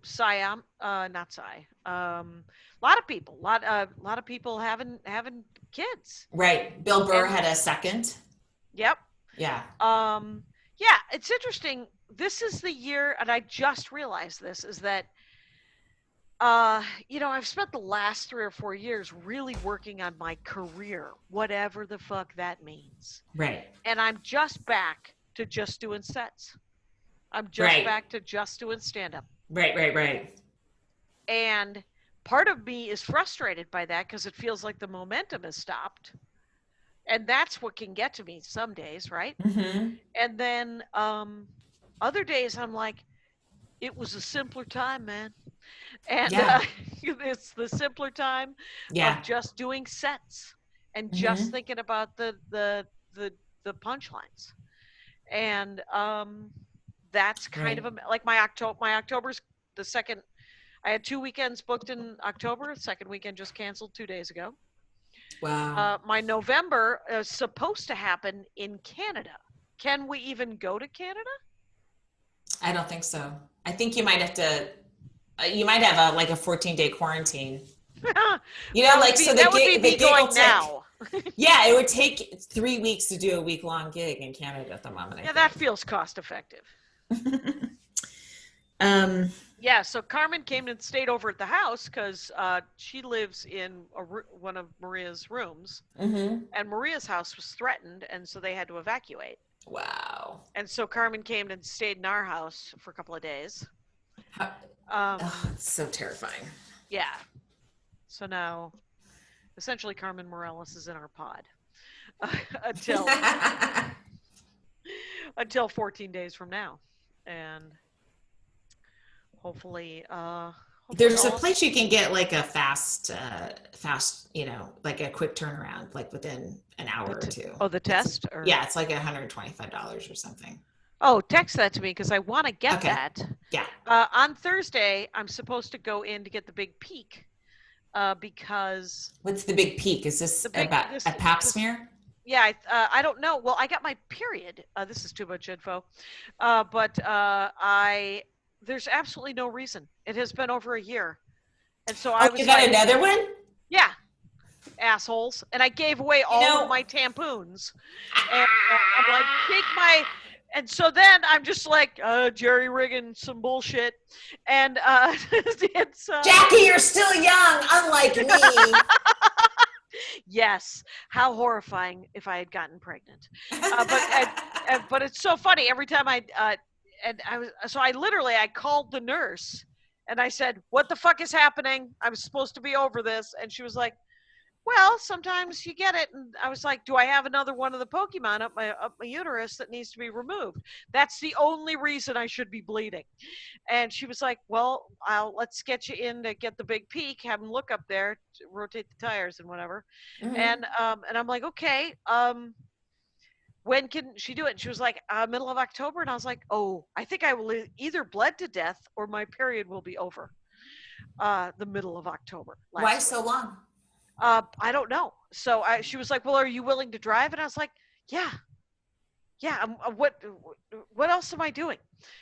Siam, not Cy. A lot of people, lot of people having kids. right. Bill Burr And- had a second. Yep. Yeah. Yeah, it's interesting. This is the year, and I just realized this, is that I've spent the last 3 or 4 years really working on my career, whatever the fuck that means. Right. And I'm just back to just doing sets. I'm just Right. back to just doing stand-up. Right. And part of me is frustrated by that because it feels like the momentum has stopped. And that's what can get to me some days, right? Mm-hmm. And then other days I'm like, it was a simpler time, man. And Yeah. it's the simpler time Yeah. of just doing sets and Mhm. just thinking about the punchlines. And that's kind Right. of like my October's the second. I had 2 weekends booked in October. Second weekend just canceled 2 days ago. Wow. My November is supposed to happen in Canada. Can we even go to Canada? I don't think so. I think you might have to. You might have a 14-day quarantine. You know, like so that the would be gig me the gig will going take. now. Yeah, it would take 3 weeks to do a week-long gig in Canada at the moment. I Yeah, that think. feels cost effective. um. Yeah, so Carmen came and stayed over at the house because she lives in one of Maria's rooms, Mhm. and Maria's house was threatened, and so they had to evacuate. Wow. And so Carmen came and stayed in our house for a couple of days. It's so terrifying. Yeah. So now, essentially, Carmen Morales is in our pod until 14 days from now, and hopefully There's a place you can get like a fast, like a quick turnaround, like within an hour or two. Oh, the test? Yeah, it's like $125 or something. Oh, text that to me because I want to get Okay. that. Yeah. On Thursday, I'm supposed to go in to get the big peak because. What's the big peak? Is this about a pap smear? Yeah, I don't know. Well, I got my period. This is too much info, but there's absolutely no reason. It has been over a year, and so I was. You got another one? Yeah, assholes. And I gave away all of my tampons, and I'm like, take my. And so then I'm just like, jerry rigging some bullshit, and it's. Jackie, you're still young, unlike me. Yes, how horrifying if I had gotten pregnant. But it's so funny every time I called the nurse and I said, "What the fuck is happening? I'm supposed to be over this." And she was like, "Well, sometimes you get it." And I was like, "Do I have another one of the Pokemon up my uterus that needs to be removed? That's the only reason I should be bleeding." And she was like, "Well, let's get you in to get the big peak, have them look up there, rotate the tires and whatever." Mhm. And I'm like, "Okay, when can she do it?" And she was like, "Middle of October." And I was like, "Oh, I think I will either bled to death or my period will be over the middle of October." Why so long? I don't know. So she was like, "Well, are you willing to drive?" And I was like, "Yeah. What else am I doing?"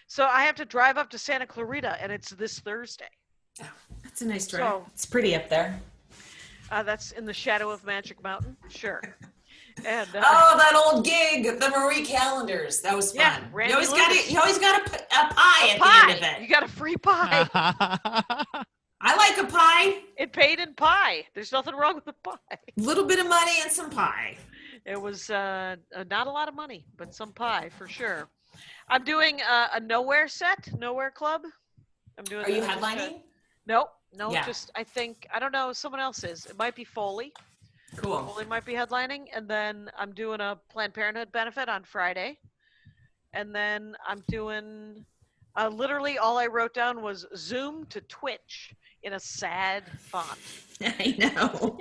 So I have to drive up to Santa Clarita, and it's this Thursday. Oh, that's a nice drive. So- It's pretty up there. That's in the shadow of Magic Mountain. Sure. And Oh, that old gig, the Marie calendars. That was fun. Yeah, Randy you always got Lewis. it. You always got a pie at the end of You it. got a free pie. I like a pie. It paid in pie. There's nothing wrong with the pie. A little bit of money and some pie. It was not a lot of money, but some pie for sure. I'm doing a Nowhere Club. I'm doing. Are you headlining? No, Yeah. just I think I don't know. Someone else is. It might be Foley. Cool. Foley might be headlining, and then I'm doing a Planned Parenthood benefit on Friday, and then I'm doing. Literally, all I wrote down was Zoom to Twitch in a sad font. I know.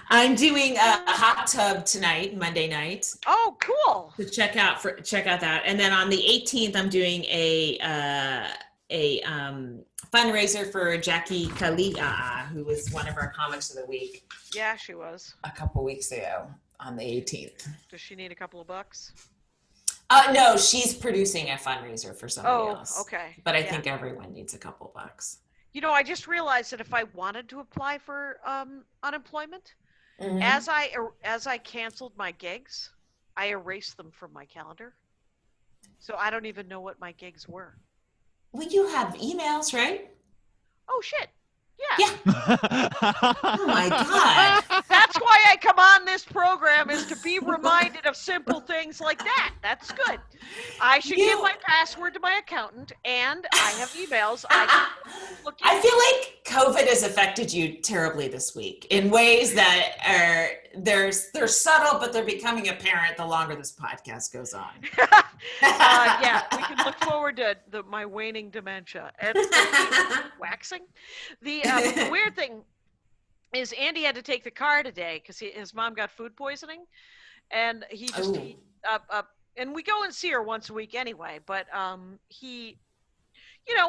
I'm doing a hot tub tonight, Monday night. Oh, cool! To check out that, and then on the 18th, I'm doing a fundraiser for Jackie Kalia, who was one of our comics of the week. Yeah, she was. A couple weeks ago on the 18th. Does she need a couple of bucks? No, she's producing a fundraiser for somebody else. Oh, okay. But I think everyone needs a couple bucks. You know, I just realized that if I wanted to apply for unemployment, Mhm. as I canceled my gigs, I erased them from my calendar. So I don't even know what my gigs were. Well, you have emails, right? Oh shit. Yeah. Oh my God. That's why I come on this program, is to be reminded of simple things like that. That's good. I should give my password to my accountant, and I have emails. I feel like COVID has affected you terribly this week in ways that they're subtle, but they're becoming apparent the longer this podcast goes on. Yeah, we can look forward to my waning dementia and waxing. The weird thing is Andy had to take the car today because his mom got food poisoning, and he just and we go and see her once a week anyway. But he,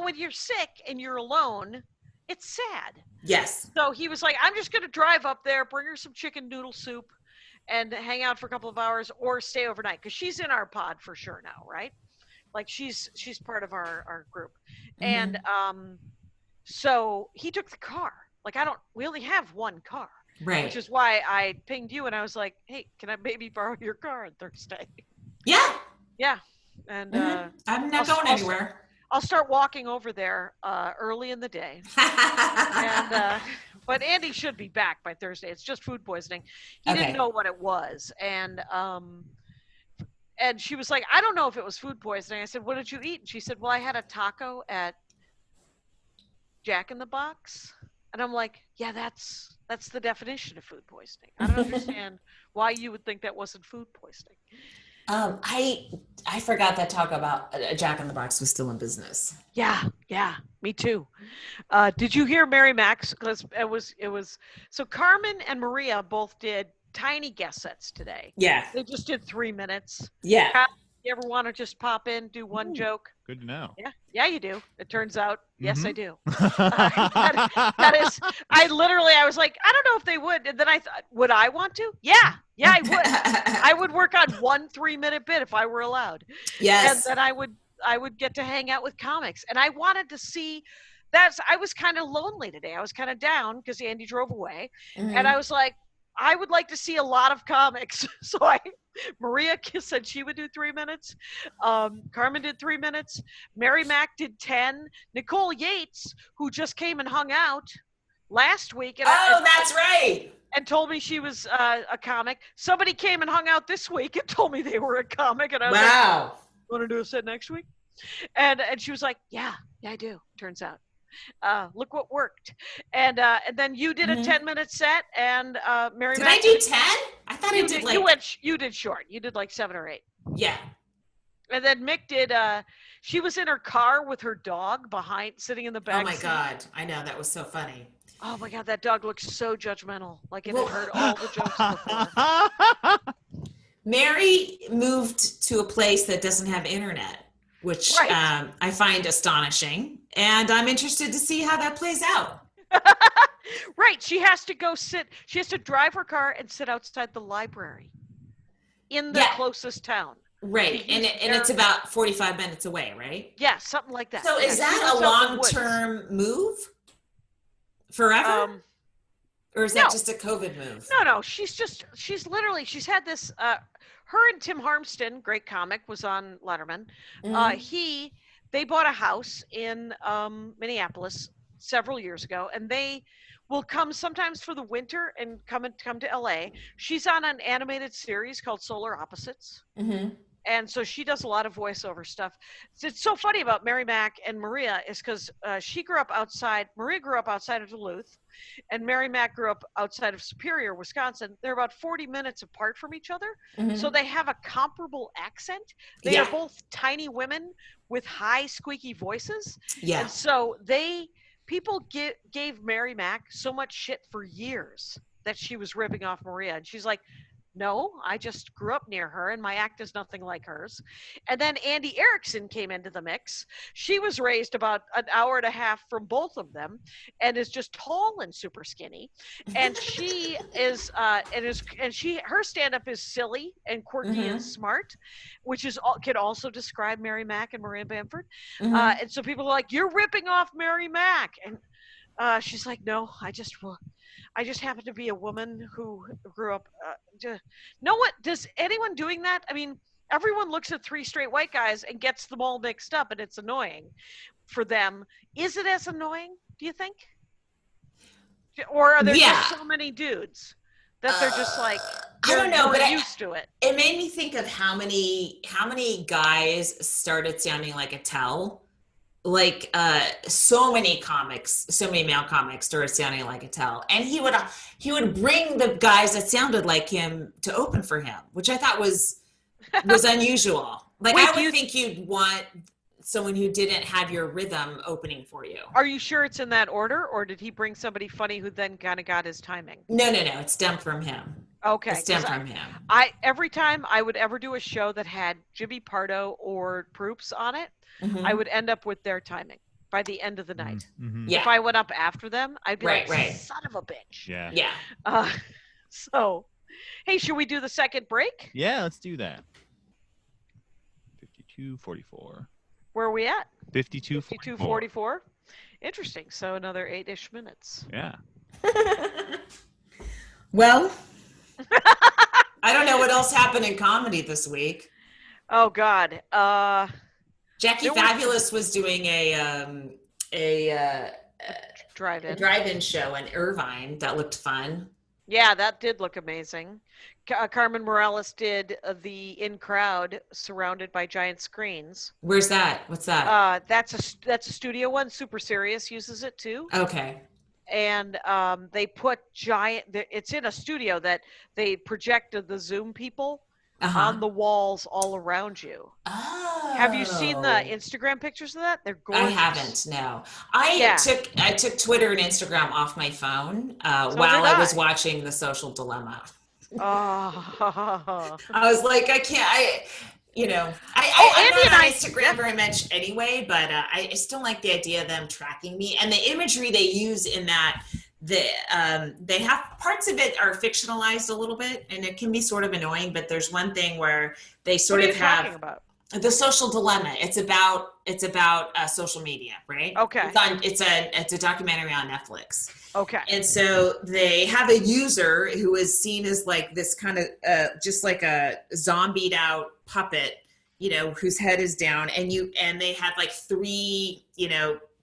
when you're sick and you're alone, it's sad. Yes. So he was like, I'm just going to drive up there, bring her some chicken noodle soup, and hang out for a couple of hours or stay overnight, because she's in our pod for sure now, right? Like she's part of our group. Mm-hmm. And so he took the car. Like we only have one car. Right. Which is why I pinged you and I was like, hey, can I maybe borrow your car on Thursday? Yeah. Yeah. And I'm not going anywhere. I'll start walking over there early in the day. And but Andy should be back by Thursday. It's just food poisoning. He didn't know what it was. And she was like, I don't know if it was food poisoning. I said, what did you eat? And she said, well, I had a taco at Jack in the Box. And I'm like, yeah, that's the definition of food poisoning. I don't understand why you would think that wasn't food poisoning. I forgot that talk about Jack in the Box was still in business. Yeah, me too. Did you hear Mary Max? Because it was so Carmen and Maria both did tiny guest sets today. Yeah, they just did 3 minutes. Yeah. You ever want to just pop in, do one joke? Good to know. Yeah, you do. It turns out, yes, I do. Mm-hmm. That is, I was like, I don't know if they would. And then I thought, would I want to? Yeah, I would. I would work on 1 3-minute bit if I were allowed. Yes. And then I would get to hang out with comics. And I wanted to see, I was kind of lonely today. I was kind of down because Andy drove away. Mm-hmm. And I was like, I would like to see a lot of comics. So Maria said she would do 3 minutes. Carmen did 3 minutes. Mary Mac did 10. Nicole Yates, who just came and hung out last week. And that's right. And told me she was a comic. Somebody came and hung out this week and told me they were a comic. And I was like, want to do a set next week? And she was like, yeah, I do. Turns out. Look what worked. And then you did a 10-minute set, and Mary Did Mac I do 10? I thought I did you did short. You did like 7 or 8. Yeah. And then Mick did she was in her car with her dog sitting in the back. Oh my God. I know, that was so funny. Oh my God, that dog looks so judgmental. Like it had heard all the jokes before. Mary moved to a place that doesn't have internet, which I find astonishing. And I'm interested to see how that plays out. Right. She has to drive her car and sit outside the library in the closest town. Right. And it's about 45 minutes away, right? Yeah, something like that. So is that a long-term move? Forever? Or is that No. just a COVID move? No. She's had this. Her and Tim Harmston, great comic, was on Letterman. Mhm. They bought a house in Minneapolis several years ago, and they will come sometimes for the winter and come to LA. She's on an animated series called Solar Opposites. Mm-hmm. And so she does a lot of voiceover stuff. It's so funny about Mary Mack and Maria is because Maria grew up outside of Duluth, and Mary Mack grew up outside of Superior, Wisconsin. They're about 40 minutes apart from each other. Mm-hmm. So they have a comparable accent. They are both tiny women with high, squeaky voices. Yeah. And so people gave Mary Mack so much shit for years that she was ripping off Maria. And she's like, no, I just grew up near her and my act is nothing like hers. And then Andy Erickson came into the mix. She was raised about an hour and a half from both of them and is just tall and super skinny. And she is her stand-up is silly and quirky and smart, which can also describe Mary Mack and Maria Bamford. And so people are like, you're ripping off Mary Mack. And she's like, no, I just happen to be a woman who grew up. Does anyone doing that? I mean, everyone looks at three straight white guys and gets them all mixed up, and it's annoying for them. Is it as annoying, do you think? Or are there just so many dudes that they're just like, I don't know, but used to it? It made me think of how many guys started sounding like a tell. Like so many male comics started sounding like a tell, and he would bring the guys that sounded like him to open for him, which I thought was unusual. Like, I would think you'd want someone who didn't have your rhythm opening for you. Are you sure it's in that order, or did he bring somebody funny who then kind of got his timing? No, it stemmed from him. Okay. It stemmed from him. Every time I would ever do a show that had Jimmy Pardo or Proops on it, I would end up with their timing by the end of the night. Yeah. If I went up after them, I'd be like, son of a bitch. Yeah. Yeah. So, hey, should we do the second break? Yeah, let's do that. 52:44. Where are we at? 52:44. Interesting. So another 8-ish minutes. Yeah. Well, I don't know what else happened in comedy this week. Oh God. Jackie Fabulous was doing a drive-in show in Irvine that looked fun. Yeah, that did look amazing. Carmen Morales did the in crowd surrounded by giant screens. Where's that? What's that? That's a studio one. Super Serious uses it too. Okay. And they put it's in a studio that they projected the Zoom people on the walls all around you. Oh. Have you seen the Instagram pictures of that? They're gorgeous. I haven't, no. I took Twitter and Instagram off my phone while I was watching The Social Dilemma. Oh. I was like, I can't, I'm not on Instagram very much anyway, but I still like the idea of them tracking me. And the imagery they use in that, they have parts of it are fictionalized a little bit, and it can be sort of annoying, but there's one thing where they sort of have talking about? The Social Dilemma. It's about social media, right? Okay. It's a documentary on Netflix. Okay. And so they have a user who is seen as like this kind of just like a zombied out puppet, whose head is down, and they had like three,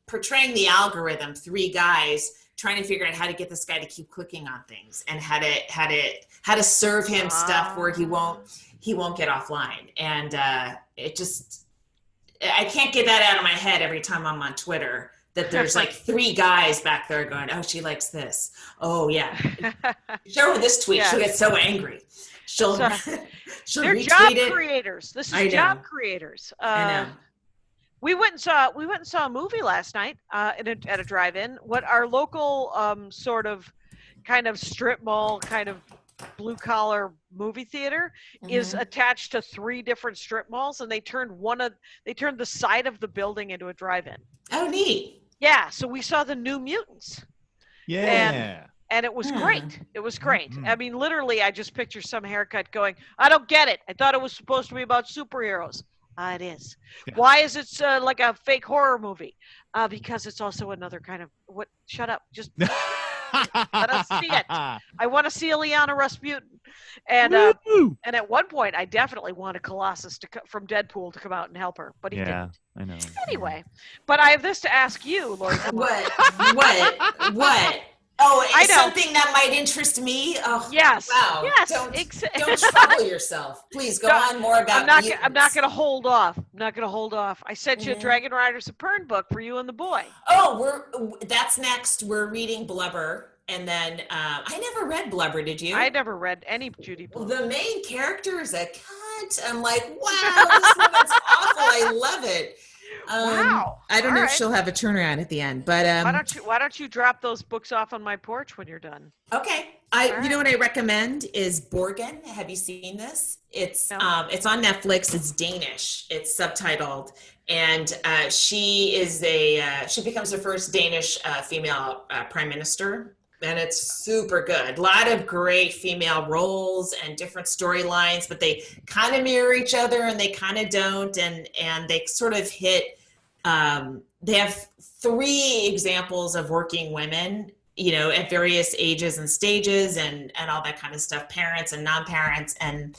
portraying the algorithm, three guys trying to figure out how to get this guy to keep clicking on things and how to serve him stuff where he won't get offline. And I can't get that out of my head every time I'm on Twitter, that there's like three guys back there going, oh, she likes this. Oh yeah. Show her this tweet. Yeah. She'll get so angry. She'll they're retweet job it. creators. This is job creators. I know. We went and saw a movie last night at a drive-in. What our local sort of kind of strip mall kind of blue collar movie theater is attached to 3 different strip malls, and they turned the side of the building into a drive-in. Oh, neat. Yeah, so we saw the New Mutants. Yeah. And it was great. It was great. I mean, literally, I just picture some haircut going, I don't get it. I thought it was supposed to be about superheroes. It is. Yeah. Why is it like a fake horror movie? Because it's also another kind of shut up. Just Let us see it. I want to see Ileana Rasputin. And Woo! and at one point, I definitely wanted Colossus from Deadpool to come out and help her, but he Yeah, didn't. I know. Anyway, but I have this to ask you, Lori. What? Oh, I it's know. something that might interest me. Oh, Yes. wow. Yes. Don't trouble yourself. Please go on more about I'm not going to hold off. I sent you a Dragon Riders of Pern book for you and the boy. Oh, that's next. We're reading Blubber. And then I never read Blubber, did you? I never read any Judy Blume. The main character is a cunt. I'm like, wow, this woman's awful. I love it. Wow. I don't All know right. if she'll have a turnaround at the end, but why don't you drop those books off on my porch when you're done? okay. You know what I recommend is Borgen. Have you seen this? It's No. it's on Netflix. It's Danish. It's subtitled, and she becomes the first Danish female prime minister. And it's super good. A lot of great female roles and different storylines, but they kind of mirror each other and they kind of don't. And they sort of hit, they have 3 examples of working women, you know, at various ages and stages and all that kind of stuff, parents and non-parents and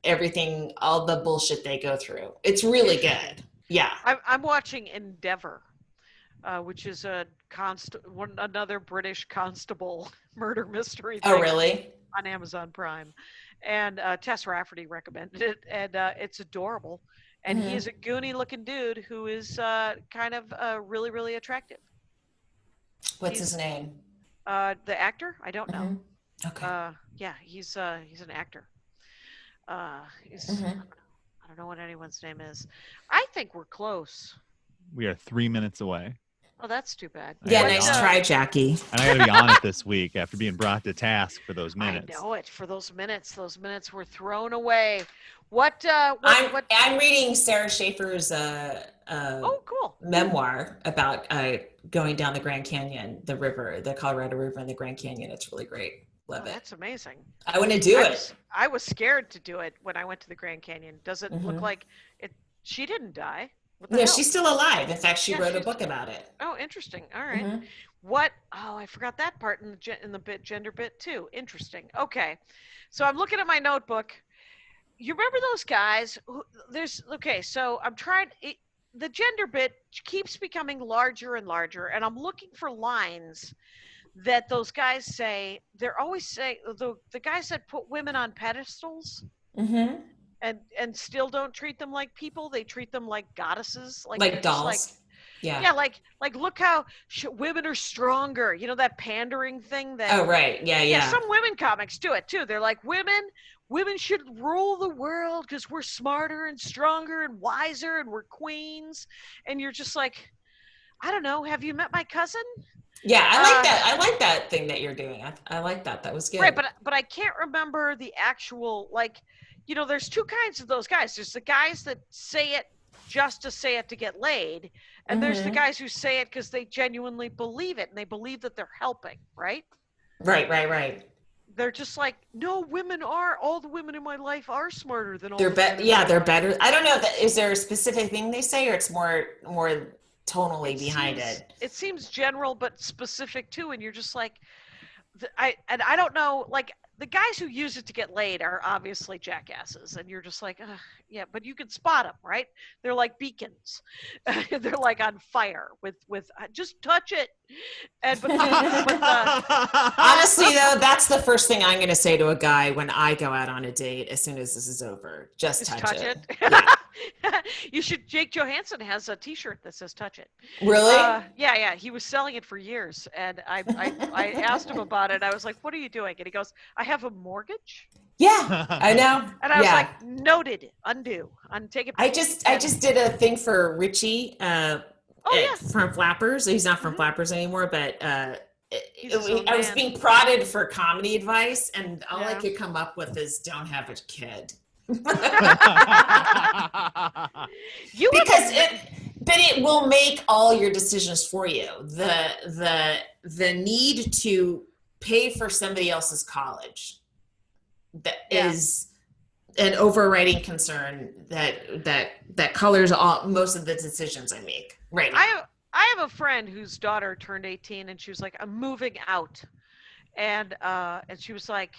everything, all the bullshit they go through. It's really good. Yeah. I'm watching Endeavor, which is another British constable murder mystery thing. Oh, really? On Amazon Prime. And Tess Rafferty recommended it, and it's adorable. And he is a goony looking dude who is kind of really, really attractive. What's his name? The actor? I don't know. Okay. Yeah, he's an actor. I don't know what anyone's name is. I think we're close. We are 3 minutes away. Oh, that's too bad. Yeah, nice try, Jackie. And I got to be on it this week after being brought to task for those minutes. I know it. For those minutes were thrown away. I'm reading Sarah Schaefer's oh, cool. memoir about going down the Grand Canyon, the river, the Colorado River and the Grand Canyon. It's really great. Love it. That's amazing. I want to do it. I was scared to do it when I went to the Grand Canyon. Does it look like it? She didn't die. No, she's still alive. In fact, she wrote a book about it. Oh, interesting. All right. I forgot that part in the gender bit too. Interesting. Okay. So I'm looking at my notebook. You remember those guys? So I'm trying. The gender bit keeps becoming larger and larger, and I'm looking for lines that those guys say. They're always saying the guys that put women on pedestals. And still don't treat them like people. They treat them like goddesses, like dolls. Yeah, like look how women are stronger. You know that pandering thing. That oh right, yeah. Some women comics do it too. They're like women should rule the world because we're smarter and stronger and wiser and we're queens. And you're just like, I don't know. Have you met my cousin? Yeah, I like that. I like that thing that you're doing. I like that. That was good. Right, but I can't remember the actual You know, there's 2 kinds of those guys. There's the guys that say it just to say it to get laid. And there's the guys who say it because they genuinely believe it and they believe that they're helping, right? Right. They're just like, no, all the women in my life are smarter than all they're better. Yeah, they're better. I don't know. Is there a specific thing they say or it's more tonally behind it? It seems general but specific too. And you're just like, I don't know, the guys who use it to get laid are obviously jackasses, and you're just like, yeah, but you can spot them, right? They're like beacons. They're like on fire with just touch it. But honestly, though, that's the first thing I'm going to say to a guy when I go out on a date as soon as this is over. Just touch it. Yeah. You should. Jake Johansson has a T-shirt that says "Touch It." Really? Yeah. He was selling it for years, and I asked him about it. I was like, "What are you doing?" And he goes, "I have a mortgage." Yeah, I know. And I was like, "Noted. Undo. Take it back." I just did a thing for Richie from Flappers. He's not from Flappers anymore, but I was being prodded for comedy advice, and all I could come up with is "Don't have a kid." It will make all your decisions for you. The need to pay for somebody else's college is an overriding concern that colors most of the decisions I make right now. I have a friend whose daughter turned 18 and she was like, I'm moving out. And she was like,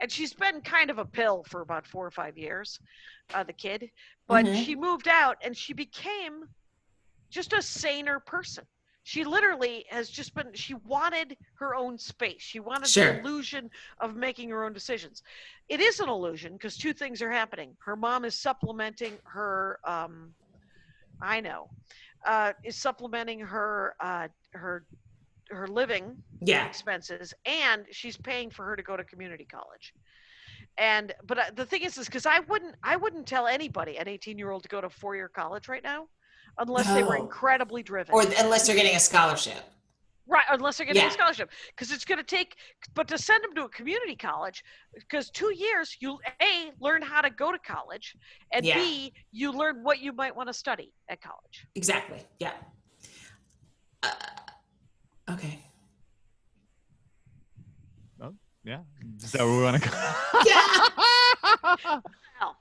and she's been kind of a pill for about 4 or 5 years, the kid, but Mhm. she moved out and she became just a saner person. She literally has just been, she wanted her own space. She wanted Sure. the illusion of making her own decisions. It is an illusion because two things are happening. Her mom is supplementing her, is supplementing her, her living Yeah. expenses, and she's paying for her to go to community college. And but the thing is because I wouldn't tell anybody an 18-year-old to go to 4-year college right now unless they were No. incredibly driven, Or unless they're getting a scholarship. right, unless they're getting Yeah. a scholarship, because it's going to take, but to send them to a community college, because 2 years you A, learn how to go to college, and Yeah. B, you learn what you might want to study at college. Exactly. Yeah. Okay. Oh, yeah. Is that where we want to go? Yeah. Hell.